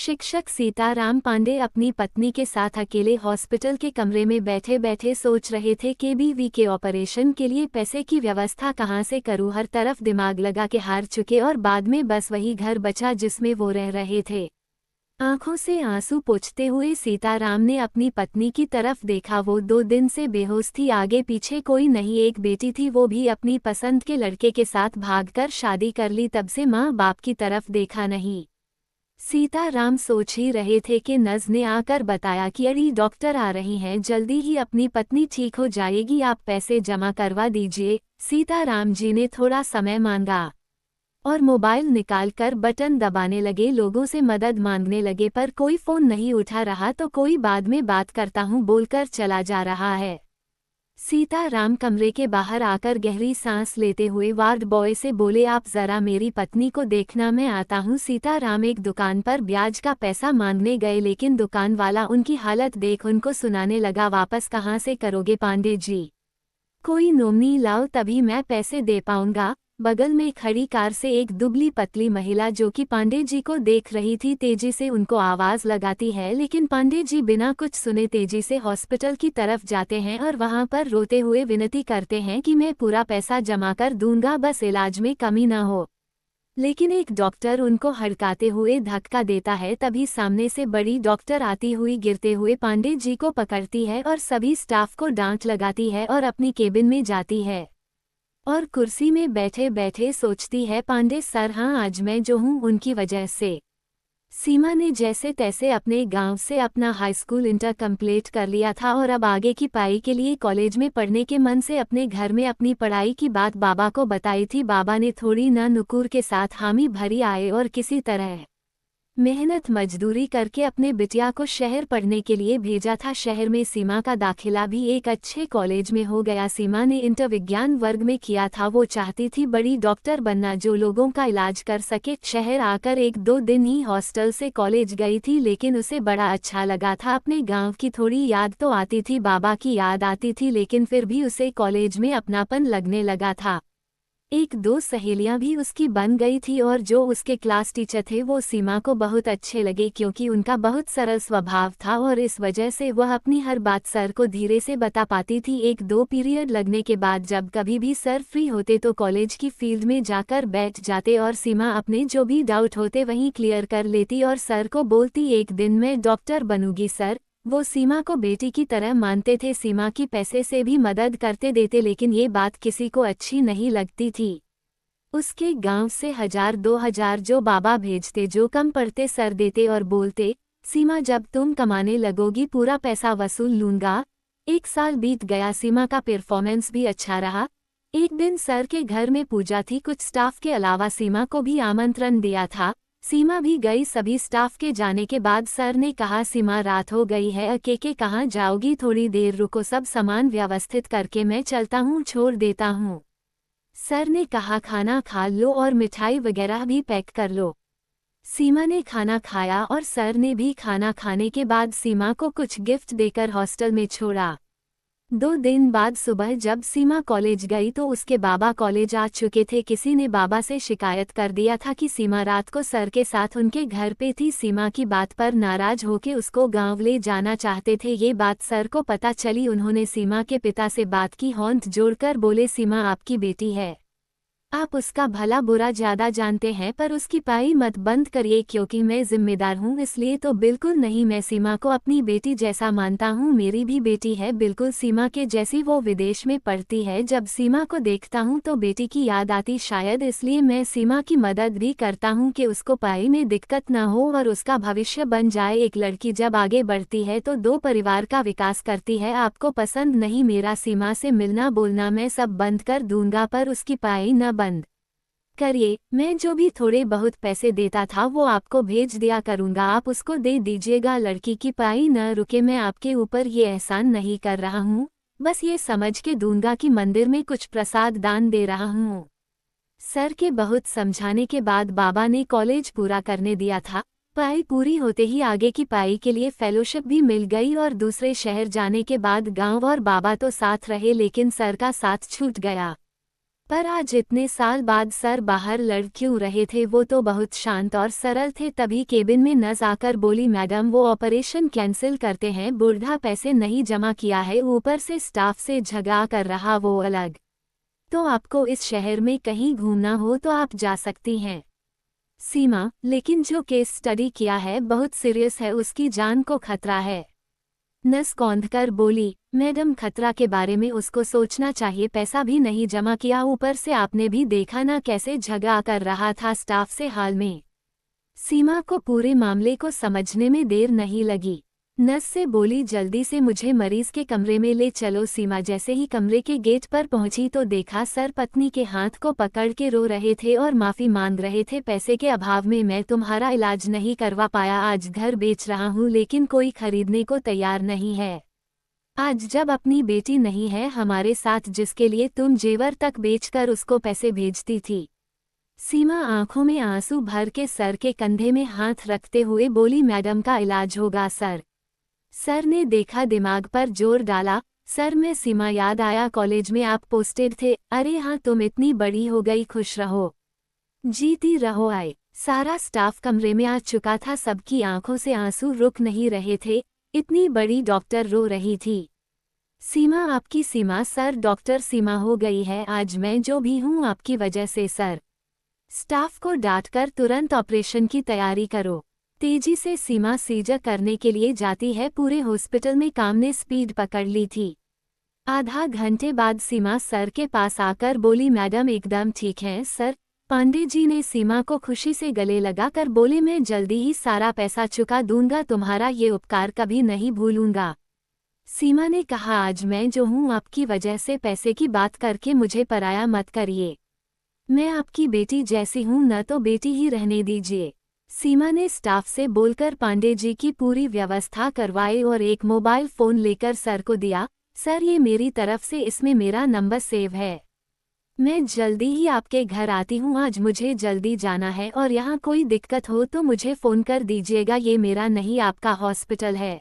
शिक्षक सीताराम पांडे अपनी पत्नी के साथ अकेले हॉस्पिटल के कमरे में बैठे बैठे सोच रहे थे केबीवी के ऑपरेशन के लिए पैसे की व्यवस्था कहां से करूं। हर तरफ दिमाग लगा के हार चुके और बाद में बस वही घर बचा जिसमें वो रह रहे थे। आंखों से आंसू पोंछते हुए सीताराम ने अपनी पत्नी की तरफ देखा। वो 2 दिन से बेहोश थी, आगे पीछे कोई नहीं, एक बेटी थी, वो भी अपनी पसंद के लड़के के साथ भागकर शादी कर ली। तब से माँ बाप की तरफ देखा नहीं। सीताराम सोच ही रहे थे कि नज़ ने आकर बताया कि अरे डॉक्टर आ रही हैं, जल्दी ही अपनी पत्नी ठीक हो जाएगी, आप पैसे जमा करवा दीजिए। सीताराम जी ने थोड़ा समय मांगा और मोबाइल निकालकर बटन दबाने लगे। लोगों से मदद मांगने लगे पर कोई फ़ोन नहीं उठा रहा, तो कोई बाद में बात करता हूँ बोलकर चला जा रहा है। सीताराम कमरे के बाहर आकर गहरी सांस लेते हुए वार्ड बॉय से बोले, आप जरा मेरी पत्नी को देखना, मैं आता हूँ। सीताराम एक दुकान पर ब्याज का पैसा मांगने गए, लेकिन दुकान वाला उनकी हालत देख उनको सुनाने लगा, वापस कहाँ से करोगे पांडे जी, कोई नोमनी लाओ तभी मैं पैसे दे पाऊंगा। बगल में खड़ी कार से एक दुबली पतली महिला जो कि पांडे जी को देख रही थी तेजी से उनको आवाज लगाती है, लेकिन पांडे जी बिना कुछ सुने तेजी से हॉस्पिटल की तरफ जाते हैं और वहां पर रोते हुए विनती करते हैं कि मैं पूरा पैसा जमा कर दूंगा, बस इलाज में कमी न हो। लेकिन एक डॉक्टर उनको हड़काते हुए धक्का देता है। तभी सामने से बड़ी डॉक्टर आती हुई गिरते हुए पांडे जी को पकड़ती है और सभी स्टाफ को डांट लगाती है और अपनी केबिन में जाती है और कुर्सी में बैठे बैठे सोचती है, पांडे सर, हाँ आज मैं जो हूँ उनकी वजह से। सीमा ने जैसे तैसे अपने गांव से अपना हाई स्कूल इंटर कंप्लीट कर लिया था और अब आगे की पढ़ाई के लिए कॉलेज में पढ़ने के मन से अपने घर में अपनी पढ़ाई की बात बाबा को बताई थी। बाबा ने थोड़ी ना नुकुर के साथ हामी भरी आए और किसी तरह मेहनत मजदूरी करके अपने बिटिया को शहर पढ़ने के लिए भेजा था। शहर में सीमा का दाखिला भी एक अच्छे कॉलेज में हो गया। सीमा ने इंटर विज्ञान वर्ग में किया था। वो चाहती थी बड़ी डॉक्टर बनना जो लोगों का इलाज कर सके। शहर आकर 1-2 दिन ही हॉस्टल से कॉलेज गई थी, लेकिन उसे बड़ा अच्छा लगा था। अपने गाँव की थोड़ी याद तो आती थी, बाबा की याद आती थी, लेकिन फिर भी उसे कॉलेज में अपनापन लगने लगा था। 1-2 सहेलियां भी उसकी बन गई थी और जो उसके क्लास टीचर थे वो सीमा को बहुत अच्छे लगे क्योंकि उनका बहुत सरल स्वभाव था और इस वजह से वह अपनी हर बात सर को धीरे से बता पाती थी। 1-2 पीरियड लगने के बाद जब कभी भी सर फ्री होते तो कॉलेज की फील्ड में जाकर बैठ जाते और सीमा अपने जो भी डाउट होते वहीं क्लियर कर लेती और सर को बोलती, एक दिन मैं डॉक्टर बनूंगी सर। वो सीमा को बेटी की तरह मानते थे, सीमा की पैसे से भी मदद करते देते, लेकिन ये बात किसी को अच्छी नहीं लगती थी। उसके गांव से 1000-2000 जो बाबा भेजते, जो कम पड़ते सर देते और बोलते, सीमा जब तुम कमाने लगोगी पूरा पैसा वसूल लूंगा। 1 साल बीत गया, सीमा का परफॉर्मेंस भी अच्छा रहा। एक दिन सर के घर में पूजा थी, कुछ स्टाफ के अलावा सीमा को भी आमंत्रण दिया था। सीमा भी गई। सभी स्टाफ के जाने के बाद सर ने कहा, सीमा रात हो गई है, अकेले कहाँ जाओगी, थोड़ी देर रुको, सब सामान व्यवस्थित करके मैं चलता हूँ, छोड़ देता हूँ। सर ने कहा, खाना खा लो और मिठाई वगैरह भी पैक कर लो। सीमा ने खाना खाया और सर ने भी खाना खाने के बाद सीमा को कुछ गिफ्ट देकर हॉस्टल में छोड़ा। 2 दिन बाद सुबह जब सीमा कॉलेज गई तो उसके बाबा कॉलेज आ चुके थे। किसी ने बाबा से शिकायत कर दिया था कि सीमा रात को सर के साथ उनके घर पे थी। सीमा की बात पर नाराज होकर उसको गांव ले जाना चाहते थे। ये बात सर को पता चली। उन्होंने सीमा के पिता से बात की, होंठ जोड़कर बोले, सीमा आपकी बेटी है, आप उसका भला बुरा ज्यादा जानते हैं, पर उसकी पाई मत बंद करिए क्योंकि मैं जिम्मेदार हूँ, इसलिए तो बिल्कुल नहीं। मैं सीमा को अपनी बेटी जैसा मानता हूँ, मेरी भी बेटी है बिल्कुल सीमा के जैसी, वो विदेश में पढ़ती है। जब सीमा को देखता हूँ तो बेटी की याद आती, शायद इसलिए मैं सीमा की मदद भी करता हूँ कि उसको पाई में दिक्कत न हो और उसका भविष्य बन जाए। एक लड़की जब आगे बढ़ती है तो 2 परिवार का विकास करती है। आपको पसंद नहीं मेरा सीमा से मिलना बोलना, मैं सब बंद कर दूंगा, पर उसकी पाई न बंद करिए। मैं जो भी थोड़े बहुत पैसे देता था वो आपको भेज दिया करूंगा, आप उसको दे दीजिएगा। लड़की की पाई न रुके, मैं आपके ऊपर ये एहसान नहीं कर रहा हूँ, बस ये समझ के दूंगा कि मंदिर में कुछ प्रसाद दान दे रहा हूँ। सर के बहुत समझाने के बाद बाबा ने कॉलेज पूरा करने दिया था। पाई पूरी होते ही आगे की पाई के लिए फेलोशिप भी मिल गई और दूसरे शहर जाने के बाद गांव और बाबा तो साथ रहे, लेकिन सर का साथ छूट गया। पर आज इतने साल बाद सर बाहर लड़ क्यों रहे थे? वो तो बहुत शांत और सरल थे। तभी केबिन में नर्स आकर बोली, मैडम वो ऑपरेशन कैंसिल करते हैं, बूढ़ा पैसे नहीं जमा किया है, ऊपर से स्टाफ से झगड़ा कर रहा वो अलग। तो आपको इस शहर में कहीं घूमना हो तो आप जा सकती हैं सीमा, लेकिन जो केस स्टडी किया है बहुत सीरियस है, उसकी जान को खतरा है। नस कौंधकर बोली, मैडम खतरा के बारे में उसको सोचना चाहिए, पैसा भी नहीं जमा किया, ऊपर से आपने भी देखा ना कैसे झगड़ा कर रहा था स्टाफ से हाल में। सीमा को पूरे मामले को समझने में देर नहीं लगी। नर्स से बोली, जल्दी से मुझे मरीज के कमरे में ले चलो। सीमा जैसे ही कमरे के गेट पर पहुंची तो देखा सर पत्नी के हाथ को पकड़ के रो रहे थे और माफी मांग रहे थे। पैसे के अभाव में मैं तुम्हारा इलाज नहीं करवा पाया, आज घर बेच रहा हूं लेकिन कोई खरीदने को तैयार नहीं है। आज जब अपनी बेटी नहीं है हमारे साथ, जिसके लिए तुम जेवर तक बेचकर उसको पैसे भेजती थी। सीमा आंखों में आंसू भर के सर के कंधे में हाथ रखते हुए बोली, मैडम का इलाज होगा सर। सर ने देखा, दिमाग पर जोर डाला। सर मैं सीमा याद आया, कॉलेज में आप पोस्टेड थे। अरे हाँ, तुम इतनी बड़ी हो गई, खुश रहो जीती रहो। आए सारा स्टाफ कमरे में आ चुका था, सबकी आंखों से आंसू रुक नहीं रहे थे। इतनी बड़ी डॉक्टर रो रही थी। सीमा आपकी सीमा सर, डॉक्टर सीमा हो गई है। आज मैं जो भी हूँ आपकी वजह से सर। स्टाफ को डांटकर तुरंत ऑपरेशन की तैयारी करो। तेजी से सीमा सीजर करने के लिए जाती है। पूरे हॉस्पिटल में काम ने स्पीड पकड़ ली थी। आधा घंटे बाद सीमा सर के पास आकर बोली, मैडम एकदम ठीक हैं सर। पांडे जी ने सीमा को खुशी से गले लगाकर बोले, मैं जल्दी ही सारा पैसा चुका दूंगा, तुम्हारा ये उपकार कभी नहीं भूलूंगा। सीमा ने कहा, आज मैं जो हूँ आपकी वजह से, पैसे की बात करके मुझे पराया मत करिए। मैं आपकी बेटी जैसी हूँ, न तो बेटी ही रहने दीजिए। सीमा ने स्टाफ से बोलकर पांडे जी की पूरी व्यवस्था करवाई और एक मोबाइल फ़ोन लेकर सर को दिया। सर ये मेरी तरफ से, इसमें मेरा नंबर सेव है। मैं जल्दी ही आपके घर आती हूँ, आज मुझे जल्दी जाना है और यहाँ कोई दिक्कत हो तो मुझे फ़ोन कर दीजिएगा। ये मेरा नहीं आपका हॉस्पिटल है।